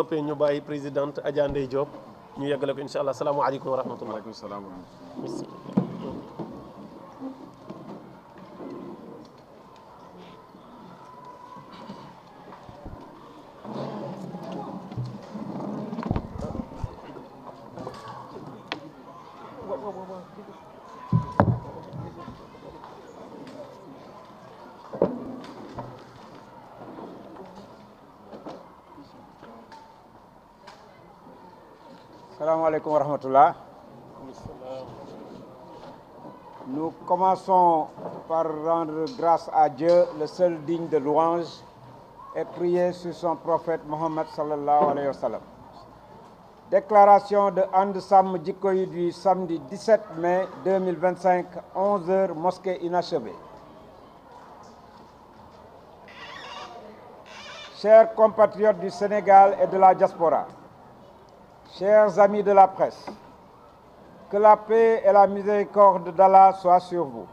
toppee ñu bàyyi présidente Adja Ndeye Diop ñu yeggale ko incha allah salaamualeykum wa rahmatullah. waaleykum salaam. Salam alaikum wa rahmatullah. Nous commençons par rendre grâce à Dieu, le seul digne de louange, et prier sur son prophète Mohammed sallallahu alayhi wa sallam. Déclaration de And Sam Jikko Yi du samedi 17 mai 2025, 11h, mosquée inachevée. Chers compatriotes du Sénégal et de la diaspora, chers amis de la presse, que la paix et la miséricorde d'Allah soient sur vous.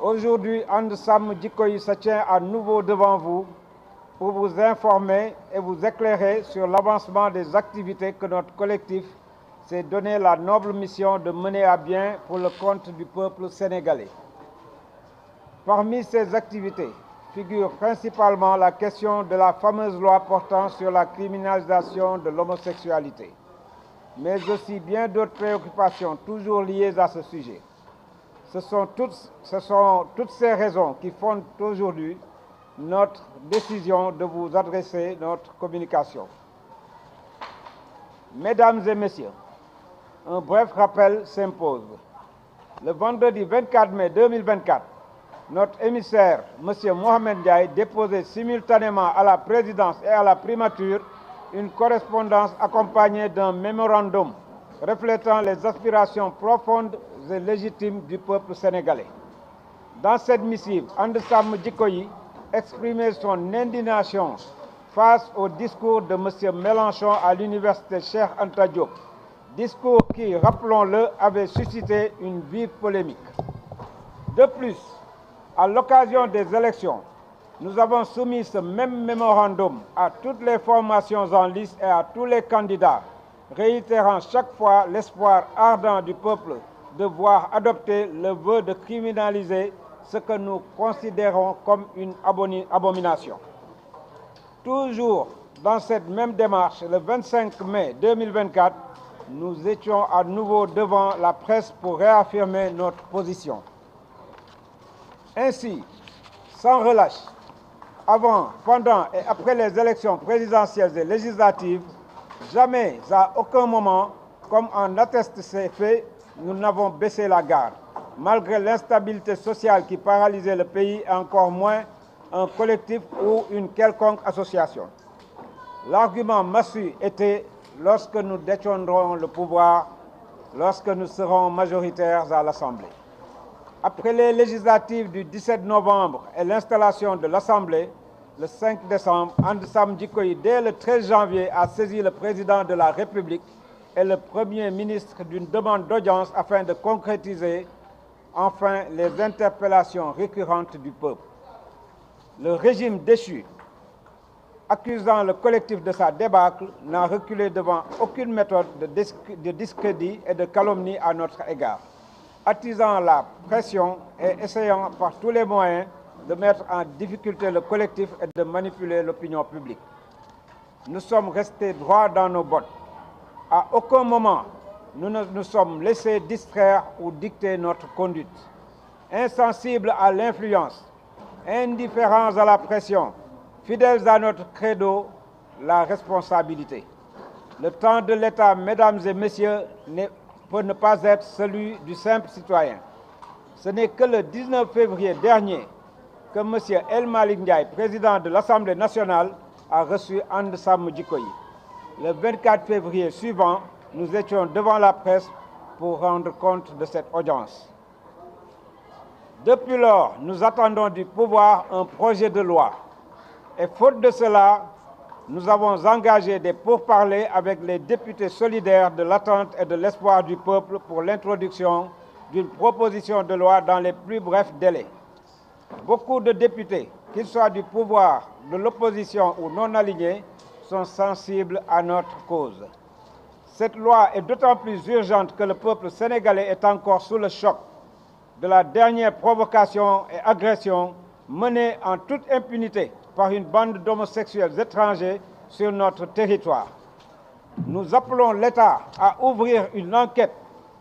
Aujourd'hui, And Sam Jikko Yi se tient à nouveau devant vous pour vous informer et vous éclairer sur l'avancement des activités que notre collectif s'est donné la noble mission de mener à bien pour le compte du peuple sénégalais. Parmi ces activités figure principalement la question de la fameuse loi portant sur la criminalisation de l'homosexualité, mais aussi bien d'autres préoccupations toujours liées à ce sujet. Ce sont toutes ces raisons qui fondent aujourd'hui notre décision de vous adresser notre communication. Mesdames et messieurs, un bref rappel s'impose. Le vendredi 24 mai 2024, notre émissaire, M. Mohamed Ndiaye, déposait simultanément à la présidence et à la primature une correspondance accompagnée d'un mémorandum reflétant les aspirations profondes et légitimes du peuple sénégalais. Dans cette missive, And Sam Jikko Yi exprimait son indignation face au discours de M. Mélenchon à l'université Cheikh Anta Diop, discours qui, rappelons-le, avait suscité une vive polémique. De plus, à l'occasion des élections, nous avons soumis ce même mémorandum à toutes les formations en lice et à tous les candidats, réitérant chaque fois l'espoir ardent du peuple de voir adopter le vœu de criminaliser ce que nous considérons comme une abomination. Toujours dans cette même démarche, le 25 mai 2024, nous étions à nouveau devant la presse pour réaffirmer notre position. Ainsi, sans relâche, avant, pendant et après les élections présidentielles et législatives, jamais, à aucun moment, comme en attestent ces faits, nous n'avons baissé la garde, malgré l'instabilité sociale qui paralysait le pays et encore moins un collectif ou une quelconque association. L'argument massu était lorsque nous détiendrons le pouvoir, lorsque nous serons majoritaires à l'Assemblée. Après les législatives du 17 novembre et l'installation de l'Assemblée, le 5 décembre, And Sam Jikko Yi, dès le 13 janvier, a saisi le président de la République et le Premier ministre d'une demande d'audience afin de concrétiser enfin les interpellations récurrentes du peuple. Le régime déchu, accusant le collectif de sa débâcle, n'a reculé devant aucune méthode de discrédit et de calomnie à notre égard, attisant la pression et essayant par tous les moyens de mettre en difficulté le collectif et de manipuler l'opinion publique. Nous sommes restés droits dans nos bottes. À aucun moment, nous ne nous sommes laissés distraire ou dicter notre conduite. Insensibles à l'influence, indifférents à la pression, fidèles à notre credo, la responsabilité. Le temps de l'État, mesdames et messieurs, peut ne pas être celui du simple citoyen. Ce n'est que le 19 février dernier que M. El Malick Ndiaye, président de l'Assemblée nationale, a reçu And Sam Jikko Yi. Le 24 février suivant, nous étions devant la presse pour rendre compte de cette audience. Depuis lors, nous attendons du pouvoir un projet de loi. Et faute de cela, nous avons engagé des pourparlers avec les députés solidaires de l'attente et de l'espoir du peuple pour l'introduction d'une proposition de loi dans les plus brefs délais. Beaucoup de députés, qu'ils soient du pouvoir, de l'opposition ou non alignés, sont sensibles à notre cause. Cette loi est d'autant plus urgente que le peuple sénégalais est encore sous le choc de la dernière provocation et agression menée en toute impunité par une bande d'homosexuels étrangers sur notre territoire. Nous appelons l'État à ouvrir une enquête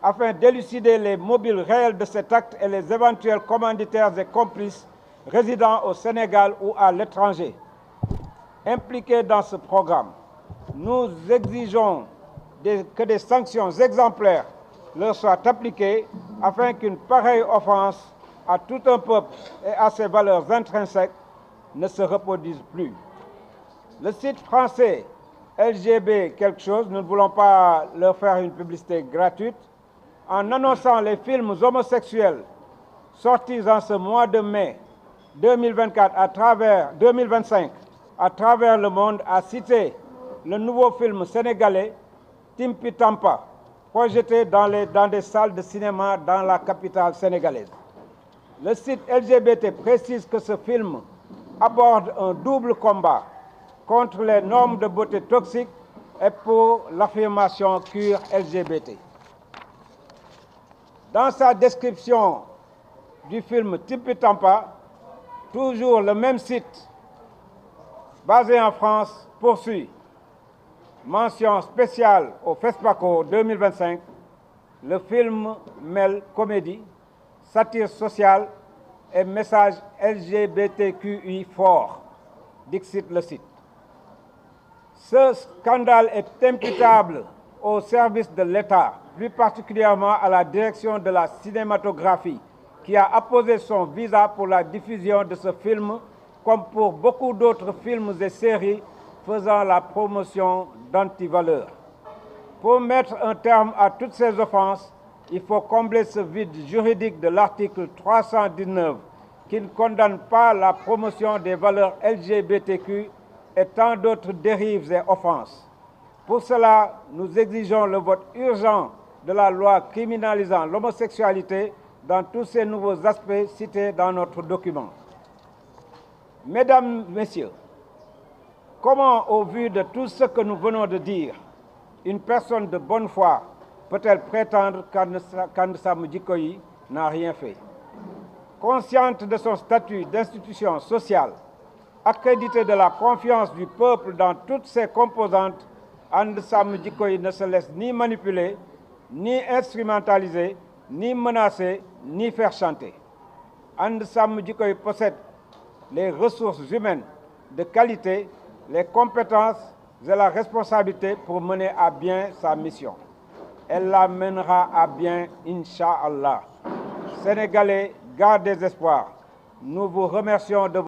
afin d'élucider les mobiles réels de cet acte et les éventuels commanditaires et complices résidant au Sénégal ou à l'étranger. Impliqués dans ce programme, nous exigeons que des sanctions exemplaires leur soient appliquées afin qu'une pareille offense à tout un peuple et à ses valeurs intrinsèques ne se reproduise plus. Le site français LGB quelque chose, nous ne voulons pas leur faire une publicité gratuite, en annonçant les films homosexuels sortis en ce mois de mai 2025 à travers le monde, a cité le nouveau film sénégalais Timpi Tampa, projeté dans des salles de cinéma dans la capitale sénégalaise. Le site LGBT précise que ce film aborde un double combat contre les normes de beauté toxiques et pour l'affirmation queer LGBT. Dans sa description du film Timpi Tampa, toujours le même site, basé en France, poursuit. Mention spéciale au FESPACO 2025, le film mêle comédie, satire sociale et message LGBTQI fort, dixit le site. Ce scandale est imputable au service de l'État, plus particulièrement à la direction de la cinématographie, qui a apposé son visa pour la diffusion de ce film, comme pour beaucoup d'autres films et séries faisant la promotion d'antivaleurs. Pour mettre un terme à toutes ces offenses, il faut combler ce vide juridique de l'article 319 qui ne condamne pas la promotion des valeurs LGBTQ et tant d'autres dérives et offenses. Pour cela, nous exigeons le vote urgent de la loi criminalisant l'homosexualité dans tous ces nouveaux aspects cités dans notre document. Mesdames, Messieurs, comment, au vu de tout ce que nous venons de dire, une personne de bonne foi peut-elle prétendre qu'Ansa Mudjikoyi n'a rien fait? Consciente de son statut d'institution sociale, accréditée de la confiance du peuple dans toutes ses composantes, Ansa Mudjikoyi ne se laisse ni manipuler, ni instrumentaliser, ni menacer, ni faire chanter. Ansa Mudjikoyi possède les ressources humaines de qualité, les compétences et la responsabilité pour mener à bien sa mission. Elle la mènera à bien, Inch'Allah. Sénégalais, garde des espoirs. Nous vous remercions de